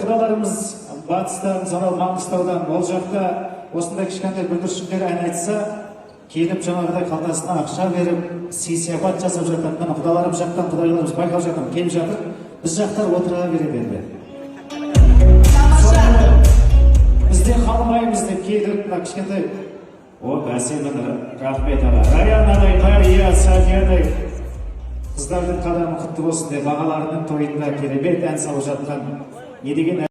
құдаларымыз батыстан, сонау Маңғыстаудан, ол жақта осындай кішкентай бүлдіршіндер ән айтса, келіп жаңағыдай қалтасына ақша беріп, сый-сияпат жасап жатады. Мына құдаларымыз жақтан, құдайларымыз байқап жатыр, келіп жатыр. Біз жақтар отыра береді енді. Бізде қалмаймыз деп келіп, мына кішкентай бәсемін рахмет аға. Раянадай, Мария, Саниядай қыздардың қадамы құтты болсын деп бағаларының тойында керемет ән салып жатқан не деген